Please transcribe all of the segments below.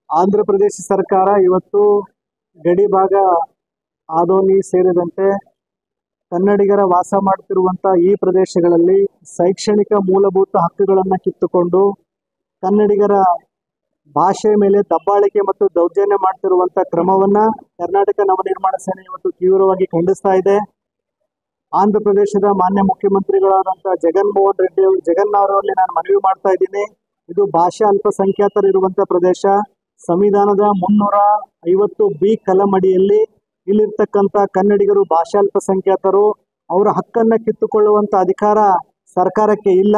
ಆಂಧ್ರ ಪ್ರದೇಶ ಸರ್ಕಾರ ಇವತ್ತು ಗಡಿ ಭಾಗ ಆದೋನಿ ಸೇರಿದಂತೆ ಕನ್ನಡಿಗರ ವಾಸ ಮಾಡುತ್ತಿರುವಂಥ ಈ ಪ್ರದೇಶಗಳಲ್ಲಿ ಶೈಕ್ಷಣಿಕ ಮೂಲಭೂತ ಹಕ್ಕುಗಳನ್ನು ಕಿತ್ತುಕೊಂಡು ಕನ್ನಡಿಗರ ಭಾಷೆ ಮೇಲೆ ದಬ್ಬಾಳಿಕೆ ಮತ್ತು ದೌರ್ಜನ್ಯ ಮಾಡ್ತಿರುವಂಥ ಕ್ರಮವನ್ನ ಕರ್ನಾಟಕ ನವನಿರ್ಮಾಣ ಸೇನೆ ಇವತ್ತು ತೀವ್ರವಾಗಿ ಖಂಡಿಸ್ತಾ ಇದೆ. ಆಂಧ್ರ ಪ್ರದೇಶದ ಮಾನ್ಯ ಮುಖ್ಯಮಂತ್ರಿಗಳಾದಂಥ ಜಗನ್ ಅವರಲ್ಲಿ ನಾನು ಮನವಿ ಮಾಡ್ತಾ ಇದ್ದೀನಿ. ಇದು ಭಾಷಾ ಅಲ್ಪಸಂಖ್ಯಾತರು ಇರುವಂತ ಪ್ರದೇಶ. ಸಂವಿಧಾನದ 350B ಕಲಂ ಅಡಿಯಲ್ಲಿ ಇಲ್ಲಿರ್ತಕ್ಕಂಥ ಕನ್ನಡಿಗರು ಭಾಷಾ ಅಲ್ಪಸಂಖ್ಯಾತರು, ಅವರ ಹಕ್ಕನ್ನ ಕಿತ್ತುಕೊಳ್ಳುವಂತ ಅಧಿಕಾರ ಸರ್ಕಾರಕ್ಕೆ ಇಲ್ಲ.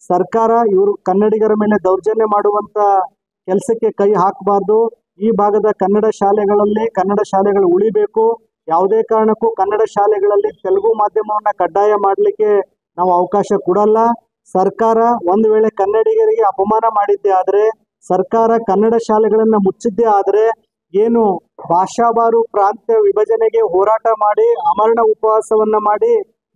ಸರ್ಕಾರ ಇವರು ಕನ್ನಡಿಗರ ಮೇಲೆ ದೌರ್ಜನ್ಯ ಮಾಡುವಂತ ಕೆಲಸಕ್ಕೆ ಕೈ ಹಾಕಬಾರ್ದು. ಈ ಭಾಗದ ಕನ್ನಡ ಶಾಲೆಗಳು ಉಳಿಬೇಕು. ಯಾವುದೇ ಕಾರಣಕ್ಕೂ ಕನ್ನಡ ಶಾಲೆಗಳಲ್ಲಿ ತೆಲುಗು ಮಾಧ್ಯಮವನ್ನ ಕಡ್ಡಾಯ ಮಾಡಲಿಕ್ಕೆ ನಾವು ಅವಕಾಶ ಕೊಡಲ್ಲ. ಸರ್ಕಾರ ಒಂದು ವೇಳೆ ಕನ್ನಡಿಗರಿಗೆ ಅಪಮಾನ ಮಾಡಿದ್ದೇ ಆದರೆ, ಸರ್ಕಾರ ಕನ್ನಡ ಶಾಲೆಗಳನ್ನ ಮುಚ್ಚಿದ್ದೇ ಆದರೆ, ಏನು ಭಾಷಾವಾರು ಪ್ರಾಂತ್ಯ ವಿಭಜನೆಗೆ ಹೋರಾಟ ಮಾಡಿ ಅಮರಣ ಉಪವಾಸವನ್ನ ಮಾಡಿ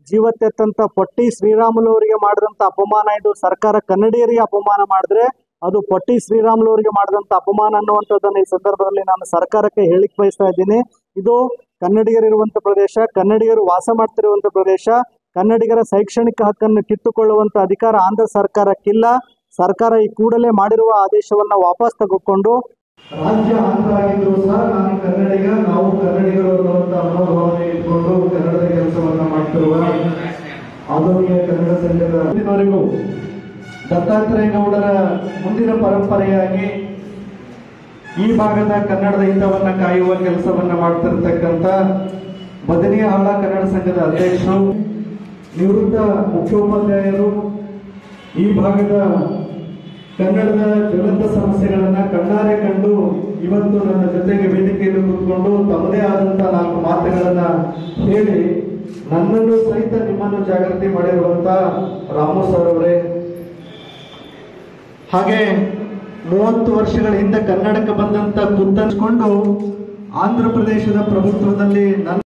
ಜೀವ ತೆತ್ತಂತ ಪೊಟ್ಟಿ ಶ್ರೀರಾಮುಲು ಅವರಿಗೆ ಮಾಡಿದಂತ ಅಪಮಾನ ಇದು. ಸರ್ಕಾರ ಕನ್ನಡಿಗರಿಗೆ ಅಪಮಾನ ಮಾಡಿದ್ರೆ ಅದು ಪೊಟ್ಟಿ ಶ್ರೀರಾಮುಲು ಅವರಿಗೆ ಮಾಡಿದಂತ ಅಪಮಾನ ಅನ್ನುವಂಥದ್ದನ್ನ ಈ ಸಂದರ್ಭದಲ್ಲಿ ನಾನು ಸರ್ಕಾರಕ್ಕೆ ಹೇಳಿಕ್ ಬಯಸ್ತಾ ಇದ್ದೀನಿ. ಇದು ಕನ್ನಡಿಗರಿರುವಂತ ಪ್ರದೇಶ, ಕನ್ನಡಿಗರು ವಾಸ ಮಾಡ್ತಿರುವಂತ ಪ್ರದೇಶ. ಕನ್ನಡಿಗರ ಶೈಕ್ಷಣಿಕ ಹಕ್ಕನ್ನು ಕಿತ್ತುಕೊಳ್ಳುವಂತ ಅಧಿಕಾರ ಆಂಧ್ರ ಸರ್ಕಾರಕ್ಕಿಲ್ಲ. ಸರ್ಕಾರ ಈ ಕೂಡಲೇ ಮಾಡಿರುವ ಆದೇಶವನ್ನ ವಾಪಸ್ ತೆಗೆದುಕೊಂಡು, ರಾಜ್ಯ ಆಂಧ್ರ ಆಗಿದ್ರು ಸಹ ನಾನು ಕನ್ನಡಿಗ, ನಾವು ಕನ್ನಡಿಗರು ಅನ್ನುವಂತ ಮನೋಭಾವನೆ ಇಟ್ಕೊಂಡು ಕನ್ನಡದ ಕೆಲಸವನ್ನ ಮಾಡ್ತಿರುವ ಆಧುನಿಕ ಕನ್ನಡ ಸಂಘದವರೆಗೂ ದತ್ತಾತ್ರೇಯ ಗೌಡರ ಮುಂದಿನ ಪರಂಪರೆಯಾಗಿ ಈ ಭಾಗದ ಕನ್ನಡದ ಹಿತವನ್ನ ಕಾಯುವ ಕೆಲಸವನ್ನ ಮಾಡ್ತಿರ್ತಕ್ಕಂಥ ಬದನಿಹಾಳ ಕನ್ನಡ ಸಂಘದ ಅಧ್ಯಕ್ಷರು, ನಿವೃತ್ತ ಮುಖ್ಯೋಪಾಧ್ಯಾಯರು, ಈ ಭಾಗದ ಕನ್ನಡದ ಜ್ವಲಂತ ಸಮಸ್ಯೆಗಳನ್ನ ಕಣ್ಣಾರೆ ಕಂಡು ಇವತ್ತು ನನ್ನ ಜೊತೆಗೆ ವೇದಿಕೆಯಲ್ಲಿ ಕೂತ್ಕೊಂಡು ತಮ್ಮದೇ ಆದಂತ 4 ಮಾತುಗಳನ್ನ ಹೇಳಿ ನನ್ನನ್ನು ಸಹಿತ ನಿಮ್ಮನ್ನು ಜಾಗೃತಿ ಮಾಡಿರುವಂತ ರಾಮು ಸರ್ ಅವರೇ, ಹಾಗೆ 30 ವರ್ಷಗಳ ಹಿಂದೆ ಕನ್ನಡಕ್ಕೆ ಬಂದಂತ ಕುತ್ತನ್ಸ್ಕೊಂಡು ಆಂಧ್ರ ಪ್ರದೇಶದ ಪ್ರಭುತ್ವದಲ್ಲಿ ನನ್ನ